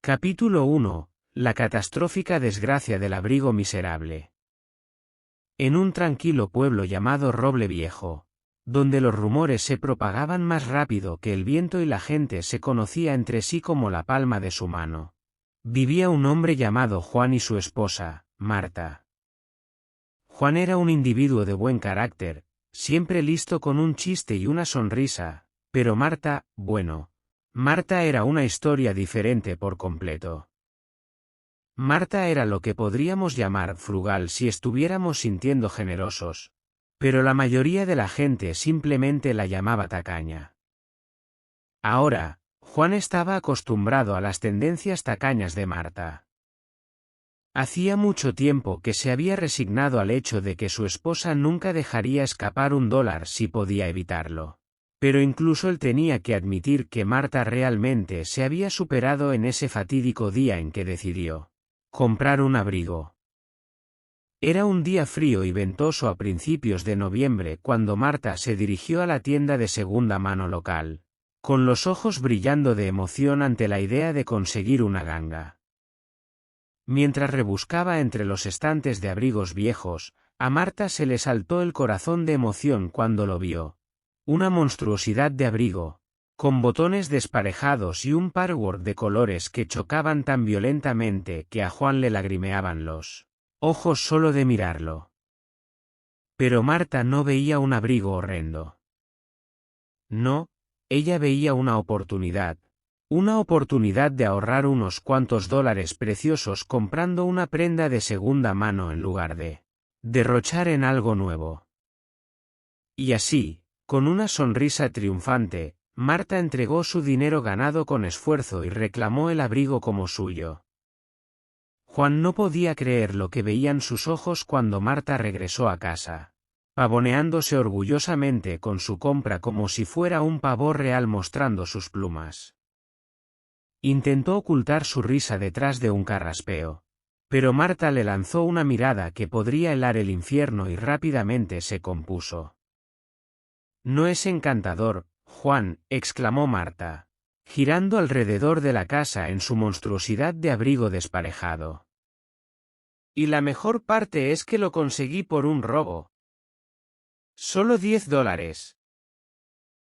Capítulo 1. La catastrófica desgracia del abrigo miserable. En un tranquilo pueblo llamado Roble Viejo, donde los rumores se propagaban más rápido que el viento y la gente se conocía entre sí como la palma de su mano, vivía un hombre llamado Juan y su esposa, Marta. Juan era un individuo de buen carácter, siempre listo con un chiste y una sonrisa, pero Marta era una historia diferente por completo. Marta era lo que podríamos llamar frugal si estuviéramos sintiendo generosos, pero la mayoría de la gente simplemente la llamaba tacaña. Ahora, Juan estaba acostumbrado a las tendencias tacañas de Marta. Hacía mucho tiempo que se había resignado al hecho de que su esposa nunca dejaría escapar $1 si podía evitarlo. Pero incluso él tenía que admitir que Marta realmente se había superado en ese fatídico día en que decidió comprar un abrigo. Era un día frío y ventoso a principios de noviembre cuando Marta se dirigió a la tienda de segunda mano local, con los ojos brillando de emoción ante la idea de conseguir una ganga. Mientras rebuscaba entre los estantes de abrigos viejos, a Marta se le saltó el corazón de emoción cuando lo vio. Una monstruosidad de abrigo, con botones desparejados y un patchwork de colores que chocaban tan violentamente que a Juan le lagrimeaban los ojos solo de mirarlo. Pero Marta no veía un abrigo horrendo. No, ella veía una oportunidad de ahorrar unos cuantos $, preciosos comprando una prenda de segunda mano en lugar de derrochar en algo nuevo. Y así, con una sonrisa triunfante, Marta entregó su dinero ganado con esfuerzo y reclamó el abrigo como suyo. Juan no podía creer lo que veían sus ojos cuando Marta regresó a casa, pavoneándose orgullosamente con su compra como si fuera un pavo real mostrando sus plumas. Intentó ocultar su risa detrás de un carraspeo, pero Marta le lanzó una mirada que podría helar el infierno y rápidamente se compuso. «No es encantador, Juan», exclamó Marta, girando alrededor de la casa en su monstruosidad de abrigo desparejado. «Y la mejor parte es que lo conseguí por un robo. Solo $10.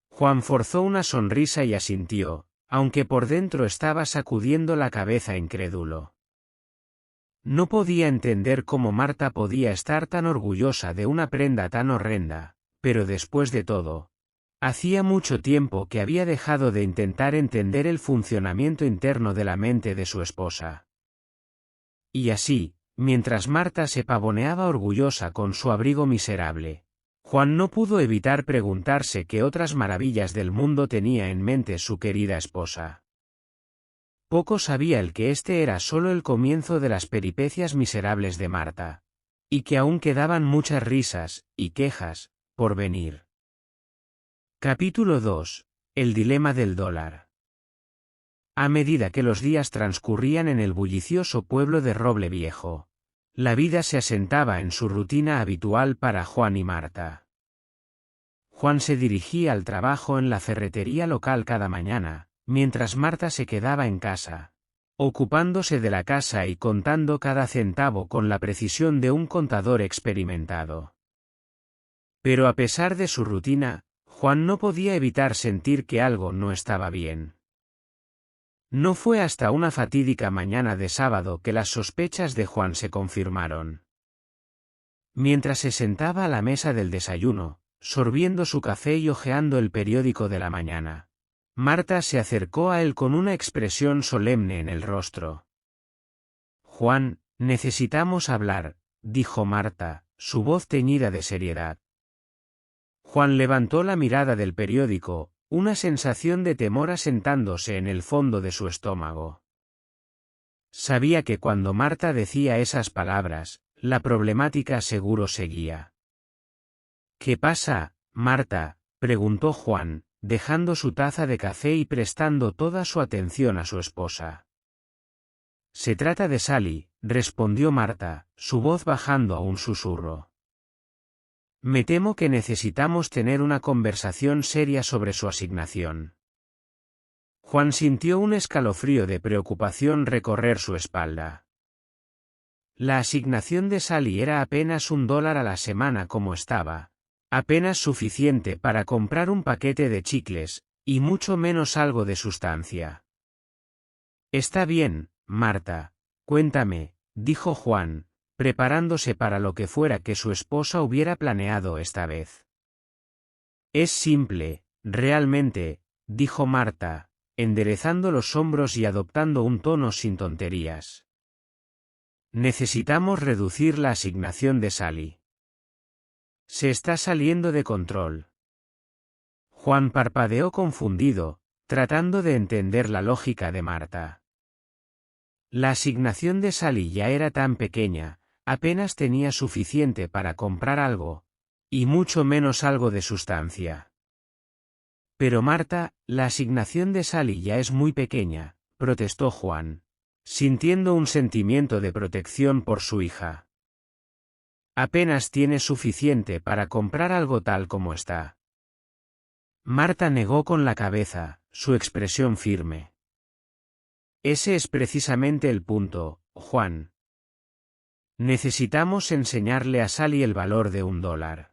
Juan forzó una sonrisa y asintió, aunque por dentro estaba sacudiendo la cabeza incrédulo. No podía entender cómo Marta podía estar tan orgullosa de una prenda tan horrenda. Pero después de todo, hacía mucho tiempo que había dejado de intentar entender el funcionamiento interno de la mente de su esposa. Y así, mientras Marta se pavoneaba orgullosa con su abrigo miserable, Juan no pudo evitar preguntarse qué otras maravillas del mundo tenía en mente su querida esposa. Poco sabía él que este era solo el comienzo de las peripecias miserables de Marta, y que aún quedaban muchas risas y quejas por venir. Capítulo 2. El dilema del $. A medida que los días transcurrían en el bullicioso pueblo de Roble Viejo, la vida se asentaba en su rutina habitual para Juan y Marta. Juan se dirigía al trabajo en la ferretería local cada mañana, mientras Marta se quedaba en casa, ocupándose de la casa y contando cada centavo con la precisión de un contador experimentado. Pero a pesar de su rutina, Juan no podía evitar sentir que algo no estaba bien. No fue hasta una fatídica mañana de sábado que las sospechas de Juan se confirmaron. Mientras se sentaba a la mesa del desayuno, sorbiendo su café y hojeando el periódico de la mañana, Marta se acercó a él con una expresión solemne en el rostro. «Juan, necesitamos hablar», dijo Marta, su voz teñida de seriedad. Juan levantó la mirada del periódico, una sensación de temor asentándose en el fondo de su estómago. Sabía que cuando Marta decía esas palabras, la problemática seguro seguía. «¿Qué pasa, Marta?», preguntó Juan, dejando su taza de café y prestando toda su atención a su esposa. «Se trata de Sally», respondió Marta, su voz bajando a un susurro. «Me temo que necesitamos tener una conversación seria sobre su asignación». Juan sintió un escalofrío de preocupación recorrer su espalda. La asignación de Sally era apenas $1 a la semana como estaba, apenas suficiente para comprar un paquete de chicles, y mucho menos algo de sustancia. Está bien, Marta, cuéntame, dijo Juan, preparándose para lo que fuera que su esposa hubiera planeado esta vez. Es simple, realmente, dijo Marta, enderezando los hombros y adoptando un tono sin tonterías. Necesitamos reducir la asignación de Sally. Se está saliendo de control. Juan parpadeó confundido, tratando de entender la lógica de Marta. La asignación de Sally ya era tan pequeña, apenas tenía suficiente para comprar algo, y mucho menos algo de sustancia. Pero Marta, la asignación de Sally ya es muy pequeña, protestó Juan, sintiendo un sentimiento de protección por su hija. Apenas tiene suficiente para comprar algo tal como está. Marta negó con la cabeza, su expresión firme. Ese es precisamente el punto, Juan. Necesitamos enseñarle a Sally el valor de $1.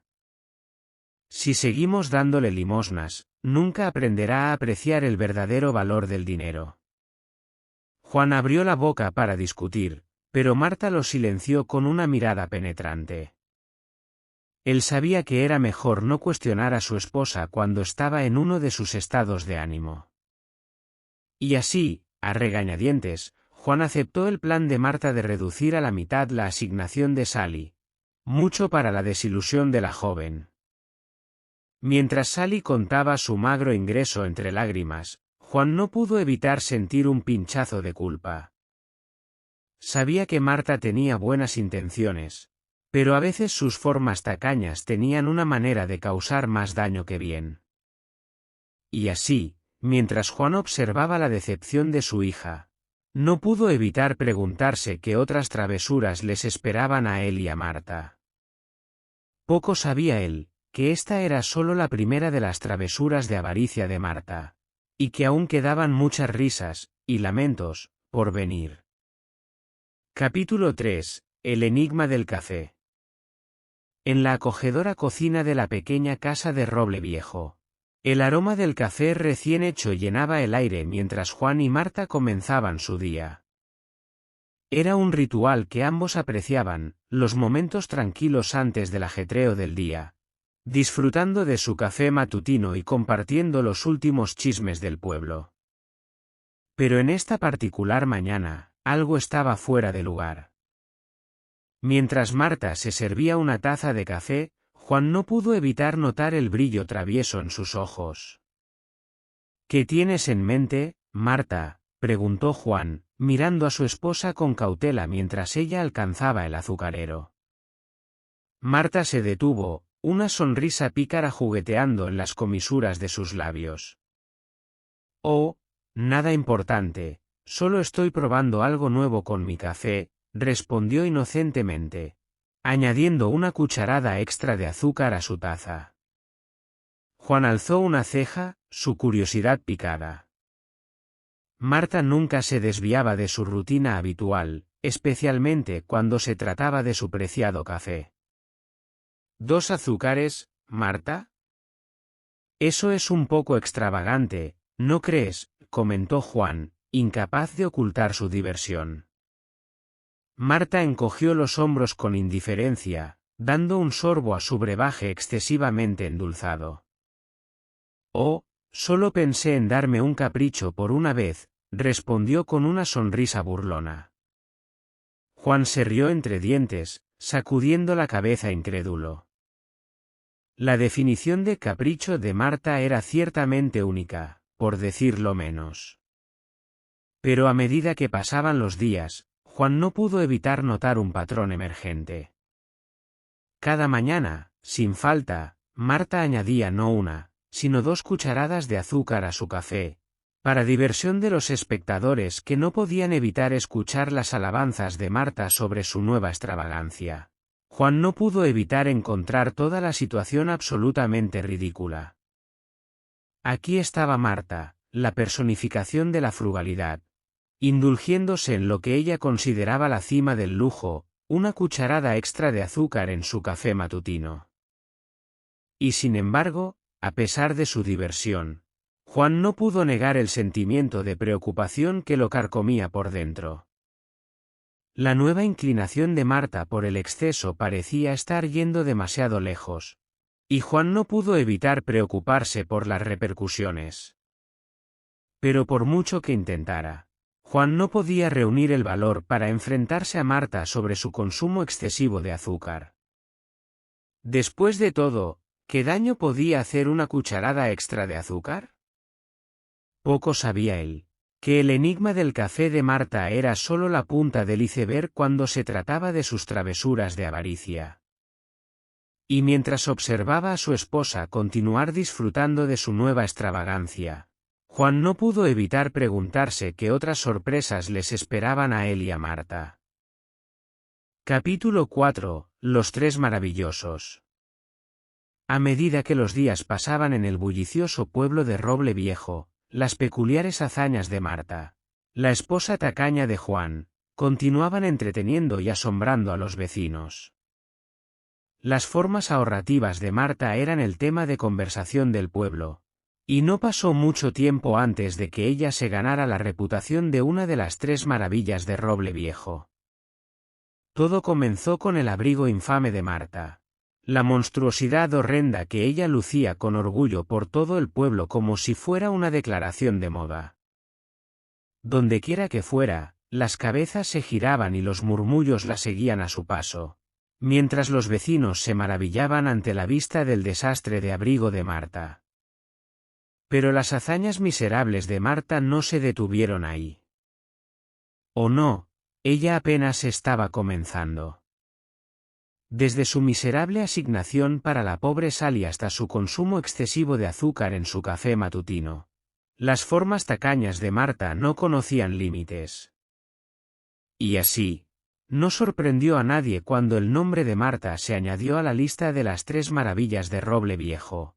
Si seguimos dándole limosnas, nunca aprenderá a apreciar el verdadero valor del dinero. Juan abrió la boca para discutir, pero Marta lo silenció con una mirada penetrante. Él sabía que era mejor no cuestionar a su esposa cuando estaba en uno de sus estados de ánimo. Y así, a regañadientes, Juan aceptó el plan de Marta de reducir a la mitad la asignación de Sally, mucho para la desilusión de la joven. Mientras Sally contaba su magro ingreso entre lágrimas, Juan no pudo evitar sentir un pinchazo de culpa. Sabía que Marta tenía buenas intenciones, pero a veces sus formas tacañas tenían una manera de causar más daño que bien. Y así, mientras Juan observaba la decepción de su hija, no pudo evitar preguntarse qué otras travesuras les esperaban a él y a Marta. Poco sabía él, que esta era solo la primera de las travesuras de avaricia de Marta, y que aún quedaban muchas risas y lamentos por venir. Capítulo 3. El enigma del café. En la acogedora cocina de la pequeña casa de roble viejo, el aroma del café recién hecho llenaba el aire mientras Juan y Marta comenzaban su día. Era un ritual que ambos apreciaban, los momentos tranquilos antes del ajetreo del día, disfrutando de su café matutino y compartiendo los últimos chismes del pueblo. Pero en esta particular mañana, algo estaba fuera de lugar. Mientras Marta se servía una taza de café, Juan no pudo evitar notar el brillo travieso en sus ojos. ¿Qué tienes en mente, Marta?, preguntó Juan, mirando a su esposa con cautela mientras ella alcanzaba el azucarero. Marta se detuvo, una sonrisa pícara jugueteando en las comisuras de sus labios. Oh, nada importante, solo estoy probando algo nuevo con mi café, respondió inocentemente, añadiendo una cucharada extra de azúcar a su taza. Juan alzó una ceja, su curiosidad picada. Marta nunca se desviaba de su rutina habitual, especialmente cuando se trataba de su preciado café. ¿2 azúcares, Marta? Eso es un poco extravagante, ¿no crees?, comentó Juan, incapaz de ocultar su diversión. Marta encogió los hombros con indiferencia, dando un sorbo a su brebaje excesivamente endulzado. Oh, solo pensé en darme un capricho por una vez, respondió con una sonrisa burlona. Juan se rió entre dientes, sacudiendo la cabeza incrédulo. La definición de capricho de Marta era ciertamente única, por decirlo menos. Pero a medida que pasaban los días, Juan no pudo evitar notar un patrón emergente. Cada mañana, sin falta, Marta añadía no 1, sino 2 cucharadas de azúcar a su café, para diversión de los espectadores que no podían evitar escuchar las alabanzas de Marta sobre su nueva extravagancia. Juan no pudo evitar encontrar toda la situación absolutamente ridícula. Aquí estaba Marta, la personificación de la frugalidad, indulgiéndose en lo que ella consideraba la cima del lujo, una cucharada extra de azúcar en su café matutino. Y sin embargo, a pesar de su diversión, Juan no pudo negar el sentimiento de preocupación que lo carcomía por dentro. La nueva inclinación de Marta por el exceso parecía estar yendo demasiado lejos, y Juan no pudo evitar preocuparse por las repercusiones. Pero por mucho que intentara, Juan no podía reunir el valor para enfrentarse a Marta sobre su consumo excesivo de azúcar. Después de todo, ¿qué daño podía hacer una cucharada extra de azúcar? Poco sabía él, que el enigma del café de Marta era solo la punta del iceberg cuando se trataba de sus travesuras de avaricia. Y mientras observaba a su esposa continuar disfrutando de su nueva extravagancia, Juan no pudo evitar preguntarse qué otras sorpresas les esperaban a él y a Marta. Capítulo 4. Los tres maravillosos. A medida que los días pasaban en el bullicioso pueblo de Roble Viejo, las peculiares hazañas de Marta, la esposa tacaña de Juan, continuaban entreteniendo y asombrando a los vecinos. Las formas ahorrativas de Marta eran el tema de conversación del pueblo, y no pasó mucho tiempo antes de que ella se ganara la reputación de una de las tres maravillas de Roble Viejo. Todo comenzó con el abrigo infame de Marta, la monstruosidad horrenda que ella lucía con orgullo por todo el pueblo como si fuera una declaración de moda. Dondequiera que fuera, las cabezas se giraban y los murmullos la seguían a su paso, mientras los vecinos se maravillaban ante la vista del desastre de abrigo de Marta. Pero las hazañas miserables de Marta no se detuvieron ahí. ¿O no? Ella apenas estaba comenzando. Desde su miserable asignación para la pobre Sally hasta su consumo excesivo de azúcar en su café matutino, las formas tacañas de Marta no conocían límites. Y así, no sorprendió a nadie cuando el nombre de Marta se añadió a la lista de las tres maravillas de Roble Viejo,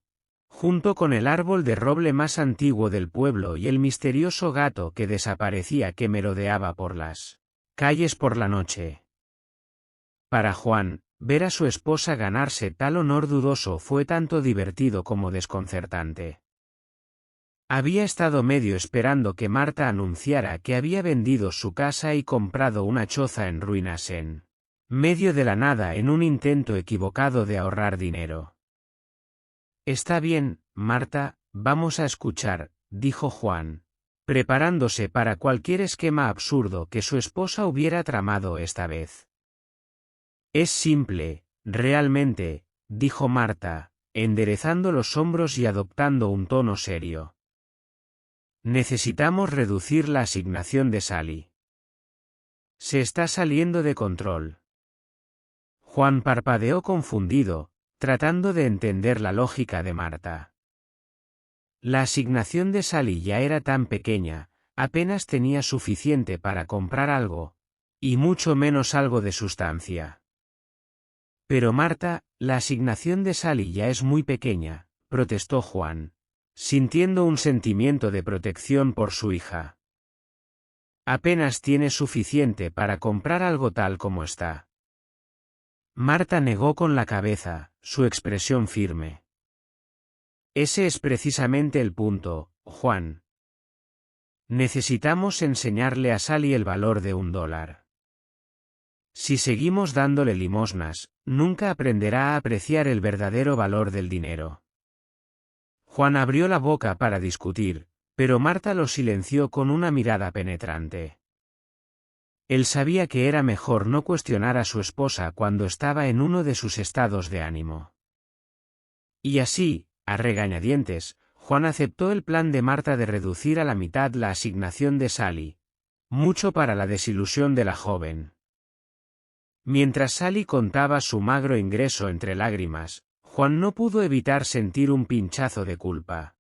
junto con el árbol de roble más antiguo del pueblo y el misterioso gato que desaparecía que merodeaba por las calles por la noche. Para Juan, ver a su esposa ganarse tal honor dudoso fue tanto divertido como desconcertante. Había estado medio esperando que Marta anunciara que había vendido su casa y comprado una choza en ruinas en medio de la nada en un intento equivocado de ahorrar dinero. Está bien, Marta, vamos a escuchar, dijo Juan, preparándose para cualquier esquema absurdo que su esposa hubiera tramado esta vez. Es simple, realmente, dijo Marta, enderezando los hombros y adoptando un tono serio. Necesitamos reducir la asignación de Sally. Se está saliendo de control. Juan parpadeó confundido, tratando de entender la lógica de Marta. La asignación de Sally ya era tan pequeña, apenas tenía suficiente para comprar algo, y mucho menos algo de sustancia. Pero Marta, la asignación de Sally ya es muy pequeña, protestó Juan, sintiendo un sentimiento de protección por su hija. Apenas tiene suficiente para comprar algo tal como está. Marta negó con la cabeza, su expresión firme. Ese es precisamente el punto, Juan. Necesitamos enseñarle a Sally el valor de $1. Si seguimos dándole limosnas, nunca aprenderá a apreciar el verdadero valor del dinero. Juan abrió la boca para discutir, pero Marta lo silenció con una mirada penetrante. Él sabía que era mejor no cuestionar a su esposa cuando estaba en uno de sus estados de ánimo. Y así, a regañadientes, Juan aceptó el plan de Marta de reducir a la mitad la asignación de Sally, mucho para la desilusión de la joven. Mientras Sally contaba su magro ingreso entre lágrimas, Juan no pudo evitar sentir un pinchazo de culpa.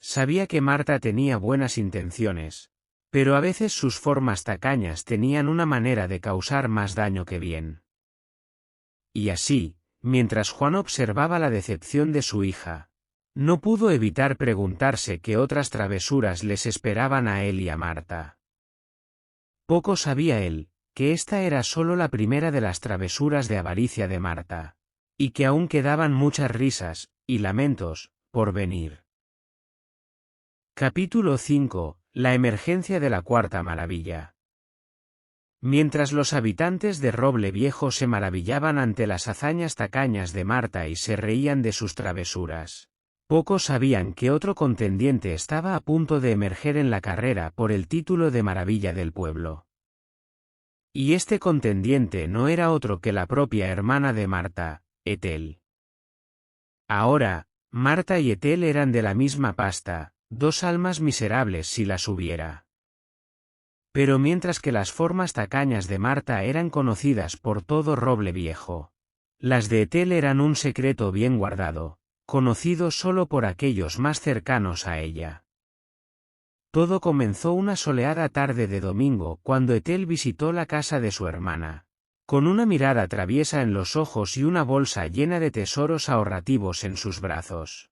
Sabía que Marta tenía buenas intenciones, pero a veces sus formas tacañas tenían una manera de causar más daño que bien. Y así, mientras Juan observaba la decepción de su hija, No pudo evitar preguntarse qué otras travesuras les esperaban a él y a Marta. Poco sabía él, que esta era solo la primera de las travesuras de avaricia de Marta, y que aún quedaban muchas risas y lamentos por venir. Capítulo 5. La emergencia de la cuarta maravilla. Mientras los habitantes de Roble Viejo se maravillaban ante las hazañas tacañas de Marta y se reían de sus travesuras, pocos sabían que otro contendiente estaba a punto de emerger en la carrera por el título de maravilla del pueblo. Y este contendiente no era otro que la propia hermana de Marta, Ethel. Ahora, Marta y Ethel eran de la misma pasta, dos almas miserables si las hubiera. Pero mientras que las formas tacañas de Marta eran conocidas por todo Roble Viejo, las de Ethel eran un secreto bien guardado, conocido solo por aquellos más cercanos a ella. Todo comenzó una soleada tarde de domingo cuando Ethel visitó la casa de su hermana, con una mirada traviesa en los ojos y una bolsa llena de tesoros ahorrativos en sus brazos.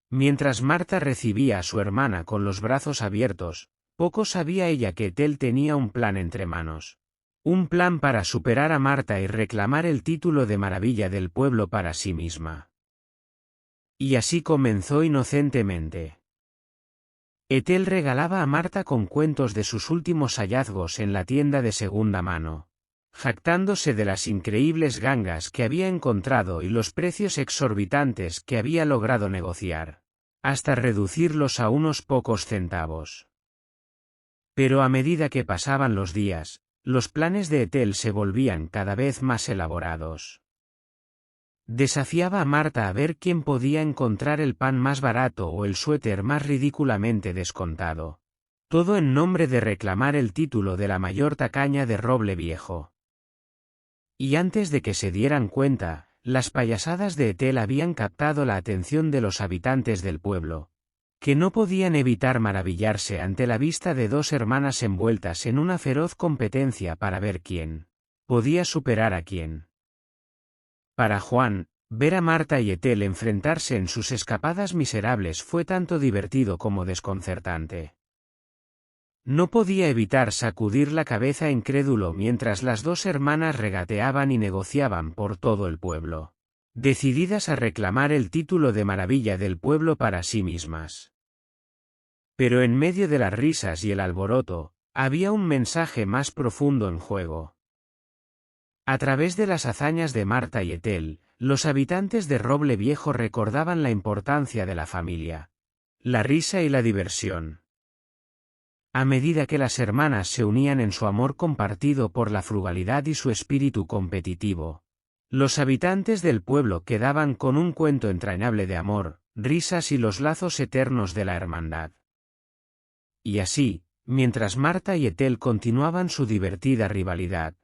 Mientras Marta recibía a su hermana con los brazos abiertos, poco sabía ella que Ethel tenía un plan entre manos. Un plan para superar a Marta y reclamar el título de maravilla del pueblo para sí misma. Y así comenzó inocentemente. Ethel regalaba a Marta con cuentos de sus últimos hallazgos en la tienda de segunda mano, jactándose de las increíbles gangas que había encontrado y los precios exorbitantes que había logrado negociar, hasta reducirlos a unos pocos centavos. Pero a medida que pasaban los días, los planes de Ethel se volvían cada vez más elaborados. Desafiaba a Marta a ver quién podía encontrar el pan más barato o el suéter más ridículamente descontado. Todo en nombre de reclamar el título de la mayor tacaña de Roble Viejo. Y antes de que se dieran cuenta, las payasadas de Ethel habían captado la atención de los habitantes del pueblo, que no podían evitar maravillarse ante la vista de dos hermanas envueltas en una feroz competencia para ver quién podía superar a quién. Para Juan, ver a Marta y Ethel enfrentarse en sus escapadas miserables fue tanto divertido como desconcertante. No podía evitar sacudir la cabeza incrédulo mientras las dos hermanas regateaban y negociaban por todo el pueblo, decididas a reclamar el título de maravilla del pueblo para sí mismas. Pero en medio de las risas y el alboroto, había un mensaje más profundo en juego. A través de las hazañas de Marta y Ethel, los habitantes de Roble Viejo recordaban la importancia de la familia, la risa y la diversión. A medida que las hermanas se unían en su amor compartido por la frugalidad y su espíritu competitivo, los habitantes del pueblo quedaban con un cuento entrañable de amor, risas y los lazos eternos de la hermandad. Y así, mientras Marta y Ethel continuaban su divertida rivalidad,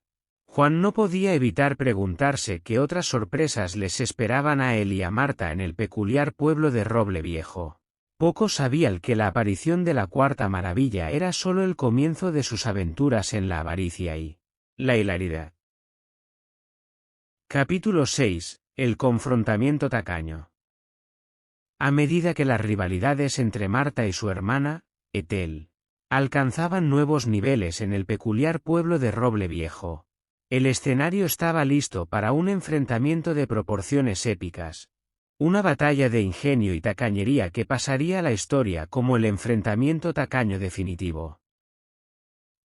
Juan no podía evitar preguntarse qué otras sorpresas les esperaban a él y a Marta en el peculiar pueblo de Roble Viejo. Poco sabía el que la aparición de la cuarta maravilla era solo el comienzo de sus aventuras en la avaricia y la hilaridad. Capítulo 6. El confrontamiento tacaño. A medida que las rivalidades entre Marta y su hermana, Ethel, alcanzaban nuevos niveles en el peculiar pueblo de Roble Viejo, el escenario estaba listo para un enfrentamiento de proporciones épicas. Una batalla de ingenio y tacañería que pasaría a la historia como el enfrentamiento tacaño definitivo.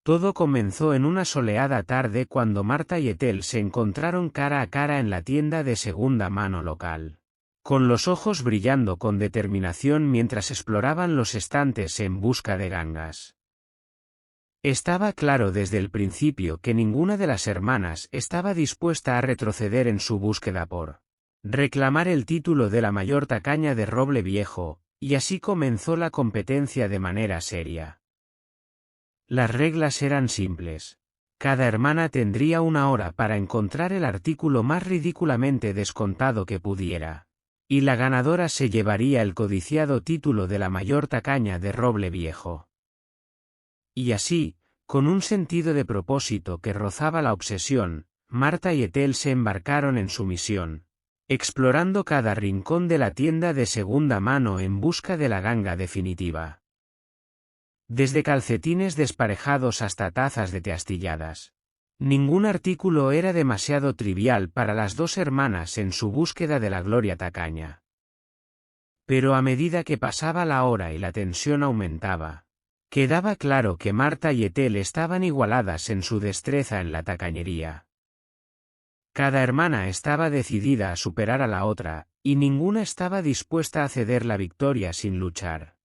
Todo comenzó en una soleada tarde cuando Marta y Ethel se encontraron cara a cara en la tienda de segunda mano local, con los ojos brillando con determinación mientras exploraban los estantes en busca de gangas. Estaba claro desde el principio que ninguna de las hermanas estaba dispuesta a retroceder en su búsqueda por reclamar el título de la mayor tacaña de Roble Viejo, y así comenzó la competencia de manera seria. Las reglas eran simples. Cada hermana tendría una hora para encontrar el artículo más ridículamente descontado que pudiera, y la ganadora se llevaría el codiciado título de la mayor tacaña de Roble Viejo. Y así, con un sentido de propósito que rozaba la obsesión, Marta y Ethel se embarcaron en su misión, explorando cada rincón de la tienda de segunda mano en busca de la ganga definitiva. Desde calcetines desparejados hasta tazas de té astilladas. Ningún artículo era demasiado trivial para las dos hermanas en su búsqueda de la gloria tacaña. Pero a medida que pasaba la hora y la tensión aumentaba, quedaba claro que Marta y Ethel estaban igualadas en su destreza en la tacañería. Cada hermana estaba decidida a superar a la otra, y ninguna estaba dispuesta a ceder la victoria sin luchar.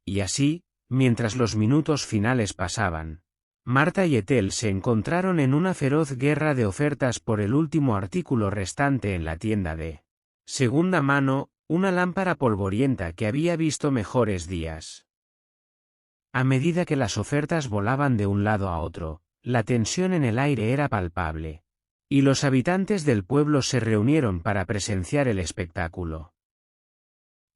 Y así, mientras los minutos finales pasaban, Marta y Ethel se encontraron en una feroz guerra de ofertas por el último artículo restante en la tienda de segunda mano, una lámpara polvorienta que había visto mejores días. A medida que las ofertas volaban de un lado a otro, la tensión en el aire era palpable, y los habitantes del pueblo se reunieron para presenciar el espectáculo.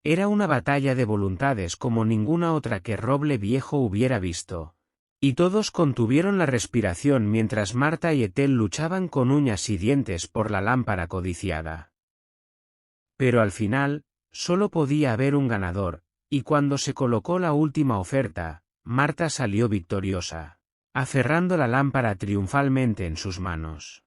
Era una batalla de voluntades como ninguna otra que Roble Viejo hubiera visto. Y todos contuvieron la respiración mientras Marta y Ethel luchaban con uñas y dientes por la lámpara codiciada. Pero al final, solo podía haber un ganador, y cuando se colocó la última oferta, Marta salió victoriosa, aferrando la lámpara triunfalmente en sus manos.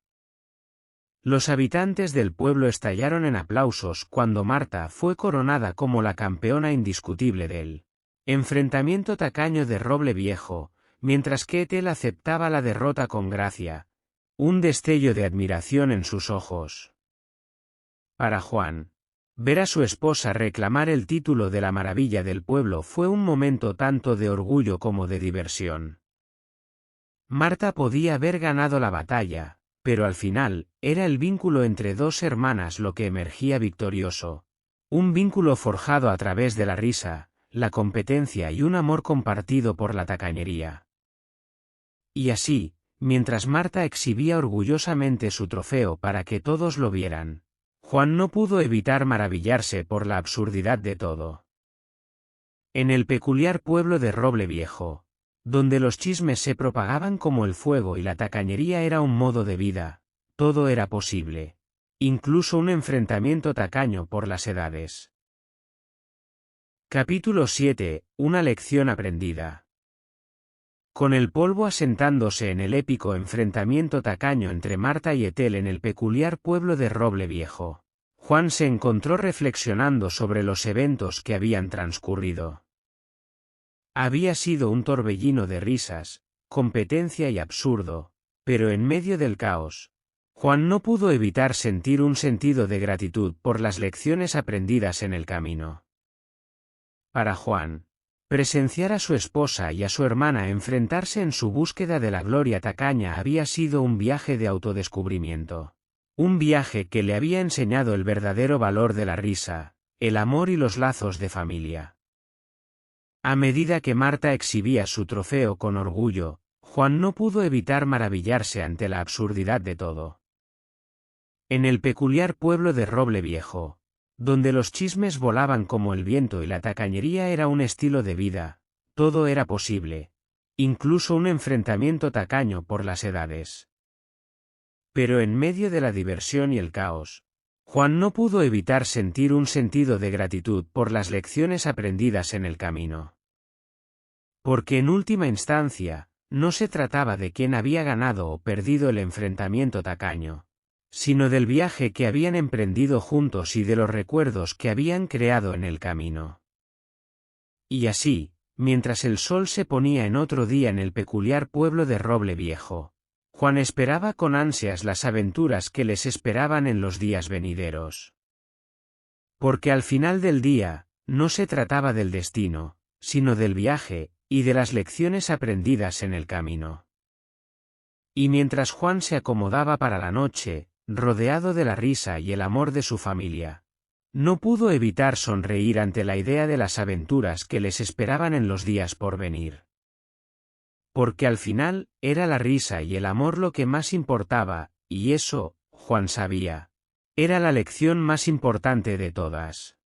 Los habitantes del pueblo estallaron en aplausos cuando Marta fue coronada como la campeona indiscutible del enfrentamiento tacaño de Roble Viejo, mientras que Ethel aceptaba la derrota con gracia, un destello de admiración en sus ojos. Para Juan, ver a su esposa reclamar el título de la maravilla del pueblo fue un momento tanto de orgullo como de diversión. Marta podía haber ganado la batalla, pero al final, era el vínculo entre dos hermanas lo que emergía victorioso, un vínculo forjado a través de la risa, la competencia y un amor compartido por la tacañería. Y así, mientras Marta exhibía orgullosamente su trofeo para que todos lo vieran, Juan no pudo evitar maravillarse por la absurdidad de todo. En el peculiar pueblo de Roble Viejo, donde los chismes se propagaban como el fuego y la tacañería era un modo de vida, todo era posible, incluso un enfrentamiento tacaño por las edades. Capítulo 7. Una lección aprendida. Con el polvo asentándose en el épico enfrentamiento tacaño entre Marta y Ethel en el peculiar pueblo de Roble Viejo, Juan se encontró reflexionando sobre los eventos que habían transcurrido. Había sido un torbellino de risas, competencia y absurdo, pero en medio del caos, Juan no pudo evitar sentir un sentido de gratitud por las lecciones aprendidas en el camino. Para Juan, presenciar a su esposa y a su hermana enfrentarse en su búsqueda de la gloria tacaña había sido un viaje de autodescubrimiento. Un viaje que le había enseñado el verdadero valor de la risa, el amor y los lazos de familia. A medida que Marta exhibía su trofeo con orgullo, Juan no pudo evitar maravillarse ante la absurdidad de todo. En el peculiar pueblo de Roble Viejo, donde los chismes volaban como el viento y la tacañería era un estilo de vida, todo era posible, incluso un enfrentamiento tacaño por las edades. Pero en medio de la diversión y el caos, Juan no pudo evitar sentir un sentido de gratitud por las lecciones aprendidas en el camino. Porque en última instancia, no se trataba de quién había ganado o perdido el enfrentamiento tacaño, sino del viaje que habían emprendido juntos y de los recuerdos que habían creado en el camino. Y así, mientras el sol se ponía en otro día en el peculiar pueblo de Roble Viejo, Juan esperaba con ansias las aventuras que les esperaban en los días venideros. Porque al final del día, no se trataba del destino, sino del viaje, y de las lecciones aprendidas en el camino. Y mientras Juan se acomodaba para la noche, rodeado de la risa y el amor de su familia, no pudo evitar sonreír ante la idea de las aventuras que les esperaban en los días por venir. Porque al final, era la risa y el amor lo que más importaba, y eso, Juan sabía, era la lección más importante de todas.